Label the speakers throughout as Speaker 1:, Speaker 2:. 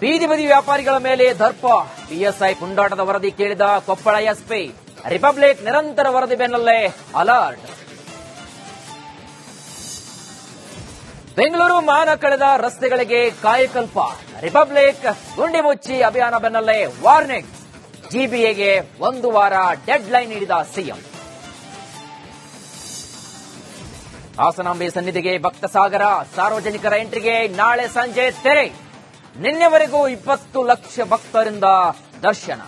Speaker 1: ಬೀದಿ ಬದಿ ವ್ಯಾಪಾರಿಗಳ ಮೇಲೆ ದರ್ಪ, ಪಿಎಸ್ಐ ಪುಂಡಾಟದ ವರದಿ ಕೇಳಿದ ಕೊಪ್ಪಳ ಎಸ್ಪಿ. ರಿಪಬ್ಲಿಕ್ ನಿರಂತರ ವರದಿ ಬೆನ್ನಲ್ಲೇ ಅಲರ್ಟ್. ಬೆಂಗಳೂರು ಮಹಾನಗರ ಕಳೆದ ರಸ್ತೆಗಳಿಗೆ ಕಾಯಕಲ್ಪ. ರಿಪಬ್ಲಿಕ್ ಗುಂಡಿ ಮುಚ್ಚಿ ಅಭಿಯಾನ ಬೆನ್ನಲ್ಲೇ ವಾರ್ನಿಂಗ್. ಜಿಬಿಎಗೆ 1 ವಾರ ಡೆಡ್ ಲೈನ್ ನೀಡಿದ ಸಿಎಂ. ಹಾಸನಾಂಬೆ ಸನ್ನಿಧಿಗೆ ಭಕ್ತ ಸಾಗರ, ಸಾರ್ವಜನಿಕರ ಎಂಟ್ರಿಗೆ ನಾಳೆ ಸಂಜೆ ತೆರೆ. ನಿನ್ನೆವರೆಗೂ 20 ಲಕ್ಷ ಭಕ್ತರಿಂದ ದರ್ಶನ.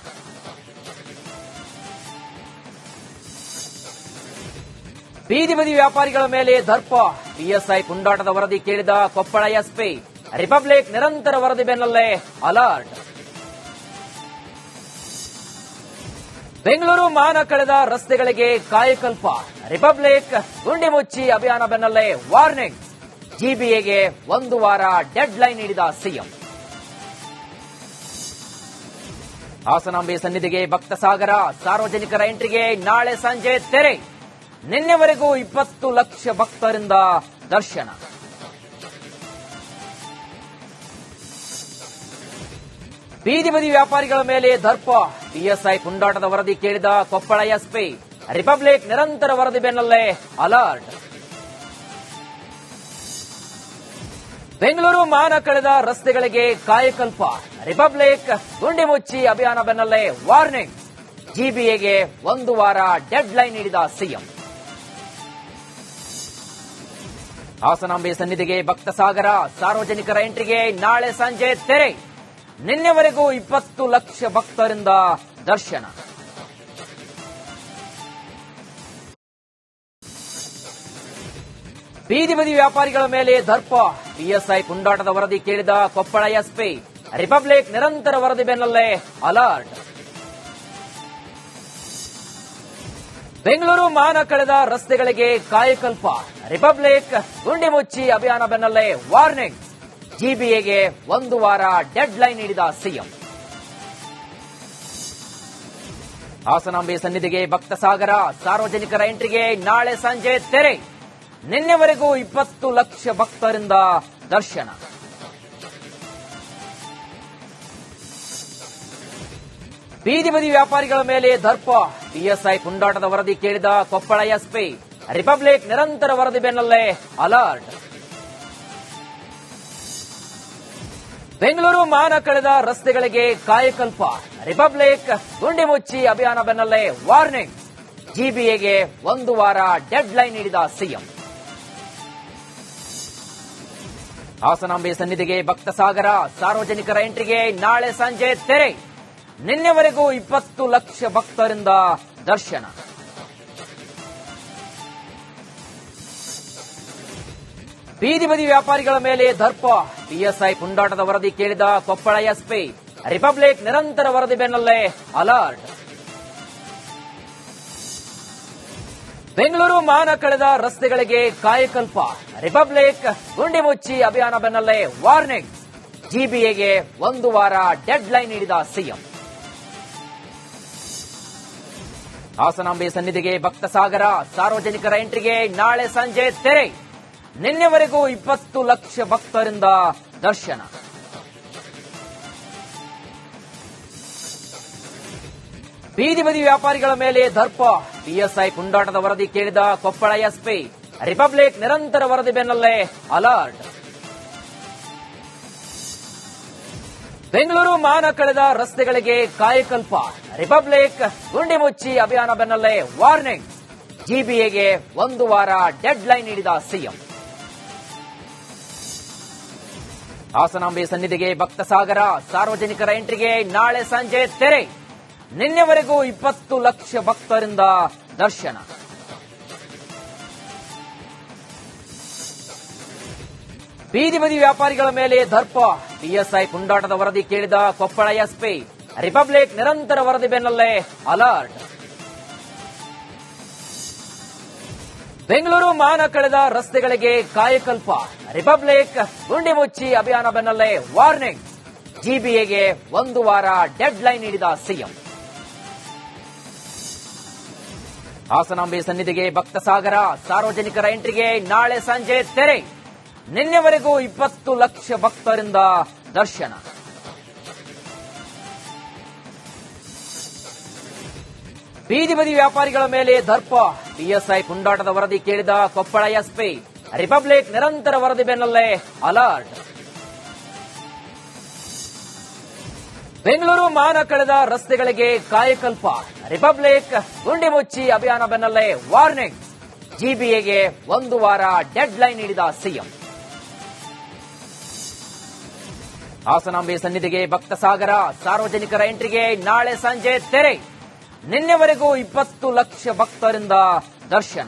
Speaker 1: ಬೀದಿ ಬದಿ ವ್ಯಾಪಾರಿಗಳ ಮೇಲೆ ದರ್ಪ, ಪಿಎಸ್ಐ ಪುಂಡಾಟದ ವರದಿ ಕೇಳಿದ ಕೊಪ್ಪಳ ಎಸ್ಪಿ. ರಿಪಬ್ಲಿಕ್ ನಿರಂತರ ವರದಿ ಬೆನ್ನಲ್ಲೇ ಅಲರ್ಟ್. ಬೆಂಗಳೂರು ಮಹಾನಗರ ಕಳೆದ ರಸ್ತೆಗಳಿಗೆ ಕಾಯಕಲ್ಪ. ರಿಪಬ್ಲಿಕ್ ಗುಂಡಿ ಮುಚ್ಚಿ ಅಭಿಯಾನ ಬೆನ್ನಲ್ಲೇ ವಾರ್ನಿಂಗ್. ಜಿಬಿಎಗೆ 1 ವಾರ ಡೆಡ್ ಲೈನ್ ನೀಡಿದ ಸಿಎಂ. ಹಾಸನಾಂಬೆ ಸನ್ನಿಧಿಗೆ ಭಕ್ತ ಸಾಗರ, ಸಾರ್ವಜನಿಕರ ಎಂಟ್ರಿಗೆ ನಾಳೆ ಸಂಜೆ ತೆರೆ. ನಿನ್ನೆವರೆಗೂ 20 ಲಕ್ಷ ಭಕ್ತರಿಂದ ದರ್ಶನ. ಬೀದಿ ಬದಿ ವ್ಯಾಪಾರಿಗಳ ಮೇಲೆ ದರ್ಪ, ಪಿಎಸ್ಐ ಪುಂಡಾಟದ ವರದಿ ಕೇಳಿದ ಕೊಪ್ಪಳ ಎಸ್ಪಿ. ರಿಪಬ್ಲಿಕ್ ನಿರಂತರ ವರದಿ ಬೆನ್ನಲ್ಲೇ ಅಲರ್ಟ್. ಬೆಂಗಳೂರು ಮಹಾನಗರ ಕಳೆದ ರಸ್ತೆಗಳಿಗೆ ಕಾಯಕಲ್ಪ. ರಿಪಬ್ಲಿಕ್ ಗುಂಡಿ ಮುಚ್ಚಿ ಅಭಿಯಾನ ಬೆನ್ನಲ್ಲೇ ವಾರ್ನಿಂಗ್. ಜಿಬಿಎಗೆ 1 ವಾರ ಡೆಡ್ ಲೈನ್ ನೀಡಿದ ಸಿಎಂ. ಹಾಸನಾಂಬೆ ಸನ್ನಿಧಿಗೆ ಭಕ್ತ ಸಾಗರ, ಸಾರ್ವಜನಿಕರ ಎಂಟ್ರಿಗೆ ನಾಳೆ ಸಂಜೆ ತೆರೆ. ನಿನ್ನೆವರೆಗೂ 20 ಲಕ್ಷ ಭಕ್ತರಿಂದ ದರ್ಶನ. ಬೀದಿ ಬದಿ ವ್ಯಾಪಾರಿಗಳ ಮೇಲೆ ದರ್ಪ, ಪಿಎಸ್ಐ ಪುಂಡಾಟದ ವರದಿ ಕೇಳಿದ ಕೊಪ್ಪಳ ಎಸ್ಪಿ. ರಿಪಬ್ಲಿಕ್ ನಿರಂತರ ವರದಿ ಬೆನ್ನಲ್ಲೇ ಅಲರ್ಟ್. ಬೆಂಗಳೂರು ಮಹಾನಗರ ಕಳೆದ ರಸ್ತೆಗಳಿಗೆ ಕಾಯಕಲ್ಪ. ರಿಪಬ್ಲಿಕ್ ಗುಂಡಿ ಮುಚ್ಚಿ ಅಭಿಯಾನ ಬೆನ್ನಲ್ಲೇ ವಾರ್ನಿಂಗ್. ಜಿಬಿಎಗೆ 1 ವಾರ ಡೆಡ್ ಲೈನ್ ನೀಡಿದ ಸಿಎಂ. ಹಾಸನಾಂಬೆ ಸನ್ನಿಧಿಗೆ ಭಕ್ತ ಸಾಗರ, ಸಾರ್ವಜನಿಕರ ಎಂಟ್ರಿಗೆ ನಾಳೆ ಸಂಜೆ ತೆರೆ. ನಿನ್ನೆವರೆಗೂ 20 ಲಕ್ಷ ಭಕ್ತರಿಂದ ದರ್ಶನ. ಬೀದಿ ಬದಿ ವ್ಯಾಪಾರಿಗಳ ಮೇಲೆ ದರ್ಪ, ಪಿಎಸ್ಐ ಪುಂಡಾಟದ ವರದಿ ಕೇಳಿದ ಕೊಪ್ಪಳ ಎಸ್ಪಿ. ರಿಪಬ್ಲಿಕ್ ನಿರಂತರ ವರದಿ ಬೆನ್ನಲ್ಲೇ ಅಲರ್ಟ್. ಬೆಂಗಳೂರು ಮಹಾನಗರ ಕಳೆದ ರಸ್ತೆಗಳಿಗೆ ಕಾಯಕಲ್ಪ. ರಿಪಬ್ಲಿಕ್ ಗುಂಡಿ ಮುಚ್ಚಿ ಅಭಿಯಾನ ಬೆನ್ನಲ್ಲೇ ವಾರ್ನಿಂಗ್. ಜಿಬಿಎಗೆ 1 ವಾರ ಡೆಡ್ ಲೈನ್ ನೀಡಿದ ಸಿಎಂ. ಹಾಸನಾಂಬೆ ಸನ್ನಿಧಿಗೆ ಭಕ್ತ ಸಾಗರ, ಸಾರ್ವಜನಿಕರ ಎಂಟ್ರಿಗೆ ನಾಳೆ ಸಂಜೆ ತೆರೆ. ನಿನ್ನೆವರೆಗೂ 20 ಲಕ್ಷ ಭಕ್ತರಿಂದ ದರ್ಶನ. ಬೀದಿ ಬದಿ ವ್ಯಾಪಾರಿಗಳ ಮೇಲೆ ದರ್ಪ, ಪಿಎಸ್ಐ ಪುಂಡಾಟದ ವರದಿ ಕೇಳಿದ ಕೊಪ್ಪಳ ಎಸ್ಪಿ. ರಿಪಬ್ಲಿಕ್ ನಿರಂತರ ವರದಿ ಬೆನ್ನಲ್ಲೇ ಅಲರ್ಟ್. ಬೆಂಗಳೂರು ಮಹಾನಗರ ಕಳೆದ ರಸ್ತೆಗಳಿಗೆ ಕಾಯಕಲ್ಪ. ರಿಪಬ್ಲಿಕ್ ಗುಂಡಿ ಮುಚ್ಚಿ ಅಭಿಯಾನ ಬೆನ್ನಲ್ಲೇ ವಾರ್ನಿಂಗ್. ಜಿಬಿಎಗೆ 1 ವಾರ ಡೆಡ್ ಲೈನ್ ನೀಡಿದ ಸಿಎಂ. ಹಾಸನಾಂಬೆ ಸನ್ನಿಧಿಗೆ ಭಕ್ತ ಸಾಗರ, ಸಾರ್ವಜನಿಕರ ಎಂಟ್ರಿಗೆ ನಾಳೆ ಸಂಜೆ ತೆರೆ. ನಿನ್ನೆವರೆಗೂ 20 ಲಕ್ಷ ಭಕ್ತರಿಂದ ದರ್ಶನ. ಬೀದಿ ಬದಿ ವ್ಯಾಪಾರಿಗಳ ಮೇಲೆ ದರ್ಪ, ಪಿಎಸ್ಐ ಪುಂಡಾಟದ ವರದಿ ಕೇಳಿದ ಕೊಪ್ಪಳ ಎಸ್ಪಿ. ರಿಪಬ್ಲಿಕ್ ನಿರಂತರ ವರದಿ ಬೆನ್ನಲ್ಲೇ ಅಲರ್ಟ್. ಬೆಂಗಳೂರು ಮಹಾನಗರ ಕಳೆದ ರಸ್ತೆಗಳಿಗೆ ಕಾಯಕಲ್ಪ. ರಿಪಬ್ಲಿಕ್ ಗುಂಡಿ ಮುಚ್ಚಿ ಅಭಿಯಾನ ಬೆನ್ನಲ್ಲೇ ವಾರ್ನಿಂಗ್. ಜಿಬಿಎಗೆ 1 ವಾರ ಡೆಡ್ ಲೈನ್ ನೀಡಿದ ಸಿಎಂ. ಹಾಸನಾಂಬೆ ಸನ್ನಿಧಿಗೆ ಭಕ್ತ ಸಾಗರ, ಸಾರ್ವಜನಿಕರ ಎಂಟ್ರಿಗೆ ನಾಳೆ ಸಂಜೆ ತೆರೆ. ನಿನ್ನೆವರೆಗೂ 20 ಲಕ್ಷ ಭಕ್ತರಿಂದ ದರ್ಶನ. ಬೀದಿ ಬದಿ ವ್ಯಾಪಾರಿಗಳ ಮೇಲೆ ದರ್ಪ, ಪಿಎಸ್ಐ ಪುಂಡಾಟದ ವರದಿ ಕೇಳಿದ ಕೊಪ್ಪಳ ಎಸ್ಪಿ. ರಿಪಬ್ಲಿಕ್ ನಿರಂತರ ವರದಿ ಬೆನ್ನಲ್ಲೇ ಅಲರ್ಟ್. ಬೆಂಗಳೂರು ಮಹಾನಗರ ಕಳೆದ ರಸ್ತೆಗಳಿಗೆ ಕಾಯಕಲ್ಪ. ರಿಪಬ್ಲಿಕ್ ಗುಂಡಿ ಮುಚ್ಚಿ ಅಭಿಯಾನ ಬೆನ್ನಲ್ಲೇ ವಾರ್ನಿಂಗ್. ಜಿಬಿಎಗೆ 1 ವಾರ ಡೆಡ್ ಲೈನ್ ನೀಡಿದ ಸಿಎಂ. ಹಾಸನಾಂಬೆ ಸನ್ನಿಧಿಗೆ ಭಕ್ತ ಸಾಗರ, ಸಾರ್ವಜನಿಕರ ಎಂಟ್ರಿಗೆ ನಾಳೆ ಸಂಜೆ ತೆರೆ. ನಿನ್ನೆವರೆಗೂ 20 ಲಕ್ಷ ಭಕ್ತರಿಂದ ದರ್ಶನ. ಬೀದಿ ಬದಿ ವ್ಯಾಪಾರಿಗಳ ಮೇಲೆ ದರ್ಪ, ಪಿಎಸ್ಐ ಪುಂಡಾಟದ ವರದಿ ಕೇಳಿದ ಕೊಪ್ಪಳ ಎಸ್ಪಿ. ರಿಪಬ್ಲಿಕ್ ನಿರಂತರ ವರದಿ ಬೆನ್ನಲ್ಲೇ ಅಲರ್ಟ್. ಬೆಂಗಳೂರು ಮಾನ ಕಳೆದ ರಸ್ತೆಗಳಿಗೆ ಕಾಯಕಲ್ಪ. ರಿಪಬ್ಲಿಕ್ ಗುಂಡಿ ಮುಚ್ಚಿ ಅಭಿಯಾನ ಬೆನ್ನಲ್ಲೇ ವಾರ್ನಿಂಗ್. ಜಿಬಿಎಗೆ 1 ವಾರ ಡೆಡ್ ಲೈನ್ ನೀಡಿದ ಸಿಎಂ. ಹಾಸನಾಂಬೆ ಸನ್ನಿಧಿಗೆ ಭಕ್ತ ಸಾಗರ, ಸಾರ್ವಜನಿಕರ ಎಂಟ್ರಿಗೆ ನಾಳೆ ಸಂಜೆ ತೆರೆ. ನಿನ್ನೆವರೆಗೂ 20 ಲಕ್ಷ ಭಕ್ತರಿಂದ ದರ್ಶನ.